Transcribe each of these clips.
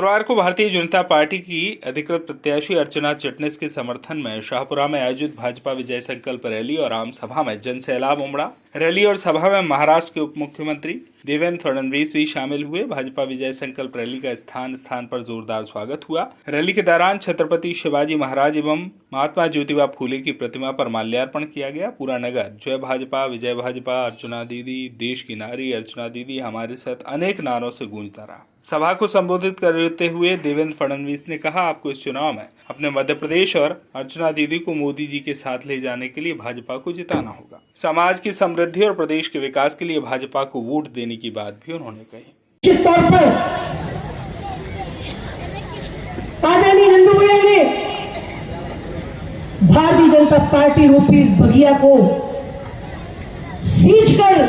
शुक्रवार को भारतीय जनता पार्टी की अधिकृत प्रत्याशी अर्चना चिटनिस के समर्थन में शाहपुरा में आयोजित भाजपा विजय संकल्प रैली और आम सभा में जन सैलाब उमड़ा। रैली और सभा में महाराष्ट्र के उप मुख्यमंत्री देवेंद्र फडणवीस भी शामिल हुए। भाजपा विजय संकल्प रैली का स्थान स्थान पर जोरदार स्वागत हुआ। रैली के दौरान छत्रपति शिवाजी महाराज एवं महात्मा ज्योतिबा फूले की प्रतिमा पर माल्यार्पण किया गया। पूरा नगर जय भाजपा, विजय भाजपा, अर्चना दीदी, देश की नारी, अर्चना दीदी हमारे साथ अनेक नारों से गूंजता रहा। सभा को संबोधित करते हुए देवेंद्र फडणवीस ने कहा, आपको इस चुनाव में अपने मध्य प्रदेश और अर्चना दीदी को मोदी जी के साथ ले जाने के लिए भाजपा को जिताना होगा। समाज की समृद्धि और प्रदेश के विकास के लिए भाजपा को वोट देने की बात भी उन्होंने कही। निश्चित तौर पर आदरणीय नंदू भैया ने भारतीय जनता पार्टी रूपी इस बगिया को सींच कर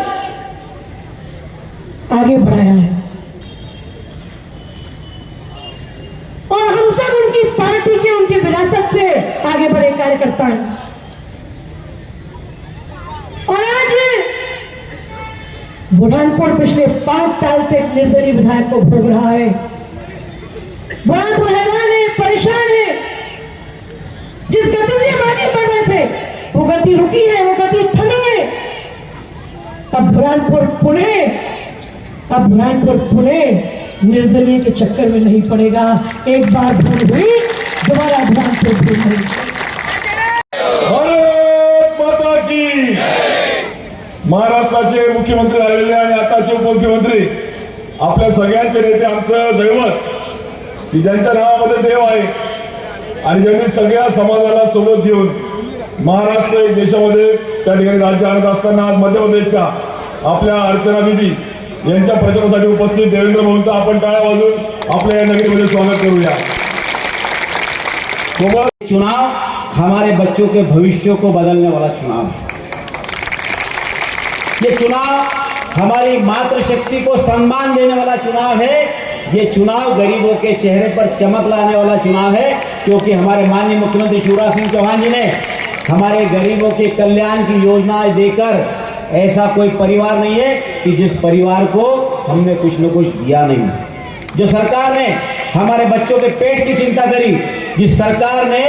आगे बढ़ाया है और हम सब उनकी पार्टी के, उनकी विरासत से आगे बढ़े कार्यकर्ता हैं। और आज बुरहानपुर पिछले 5 साल से एक निर्दलीय विधायक को भोग रहा है। बुरहानपुर हैरान है, परेशान है। जिस गति से हम आगे बढ़ रहे थे वो गति रुकी है, वो गति थमी है। अब बुरहानपुर पुणे निर्दलीय के चक्कर में नहीं पड़ेगा। एक बार भूल हुई, दोबारा बुरहानपुर भूल नहीं। भारत माता की। महाराष्ट्राचे मुख्यमंत्री राहिलेले आणि आताचे उपमुख्यमंत्री आपल्या सगळ्यांचे नेते, आमचं दैवत की ज्यांच्या नावामध्ये देव आहे आणि ज्यांनी सगळ्या समाजाला सोबत घेऊन महाराष्ट्र देशामध्ये त्या ठिकाणी राज्य आणत असताना आज मध्य प्रदेशच्या आपल्या अर्चना दीदी यांच्या प्रचारासाठी उपस्थित देवेंद्र भाऊंचा आपण टाळ्या वाजवून आपल्या या नगरीमध्ये स्वागत करूया। चुनाव हमारे बच्चों के भविष्य को बदलने वाला चुनाव है। ये चुनाव हमारी मातृशक्ति को सम्मान देने वाला चुनाव है। ये चुनाव गरीबों के चेहरे पर चमक लाने वाला चुनाव है, क्योंकि हमारे माननीय मुख्यमंत्री शिवराज सिंह चौहान जी ने हमारे गरीबों के कल्याण की योजनाएं देकर, ऐसा कोई परिवार नहीं है कि जिस परिवार को हमने कुछ न कुछ दिया नहीं। जो सरकार ने हमारे बच्चों के पेट की चिंता करी, जिस सरकार ने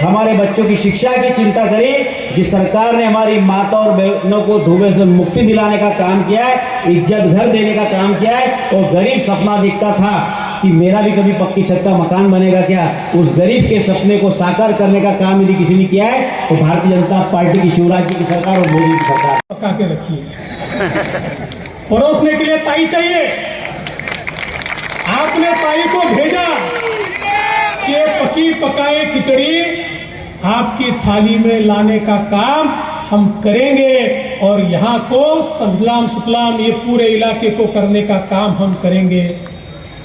हमारे बच्चों की शिक्षा की चिंता करी, जिस सरकार ने हमारी माता और बहनों को धुएं से मुक्ति दिलाने का काम किया है, इज्जत घर देने का काम किया है, और गरीब सपना दिखता था कि मेरा भी कभी पक्की छत का मकान बनेगा क्या, उस गरीब के सपने को साकार करने का काम यदि किसी ने किया है तो भारतीय जनता पार्टी की, शिवराज जी की सरकार और मोदी की सरकार। पका के रखिए। परोसने के लिए ताई चाहिए। आपने ताई को भेजा कि पकी पकाए खिचड़ी आपकी थाली में लाने का काम हम करेंगे, और यहाँ को सलाम सुफलाम ये पूरे इलाके को करने का काम हम करेंगे।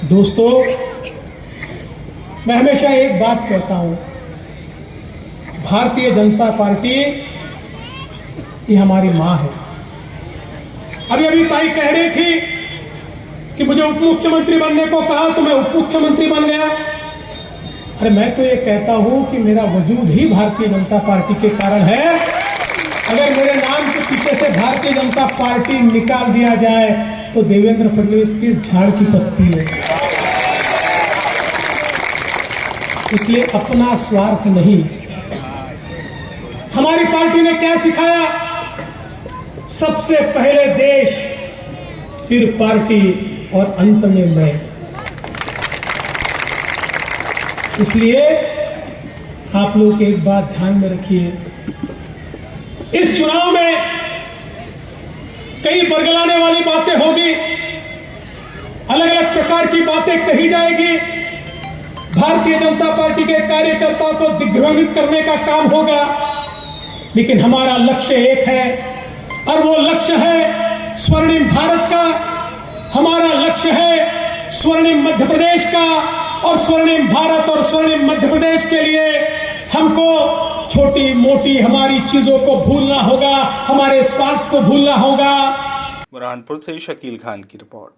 दोस्तों, मैं हमेशा एक बात कहता हूं, भारतीय जनता पार्टी ये हमारी मां है। अभी ताई कह रही थी कि मुझे उप मुख्यमंत्री बनने को कहा तो मैं उप मुख्यमंत्री बन गया। अरे मैं तो ये कहता हूं कि मेरा वजूद ही भारतीय जनता पार्टी के कारण है। अगर मेरे नाम के पीछे से भारतीय जनता पार्टी निकाल दिया जाए तो देवेंद्र फडणवीस की झाड़ की पत्ती है। इसलिए अपना स्वार्थ नहीं। हमारी पार्टी ने क्या सिखाया? सबसे पहले देश, फिर पार्टी और अंत में मैं। इसलिए आप लोग एक बात ध्यान में रखिए, इस चुनाव में कई बरगलाने वाली बातें होगी, अलग अलग प्रकार की बातें कही जाएगी। भारतीय जनता पार्टी के कार्यकर्ताओं को दिग्भ्रमित करने का काम होगा, लेकिन हमारा लक्ष्य एक है, और वो लक्ष्य है स्वर्णिम भारत का। हमारा लक्ष्य है स्वर्णिम मध्य प्रदेश का, और स्वर्णिम भारत और स्वर्णिम मध्य प्रदेश के लिए हमको छोटी मोटी हमारी चीजों को भूलना होगा, हमारे स्वार्थ को भूलना होगा। बुरहानपुर से शकील खान की रिपोर्ट।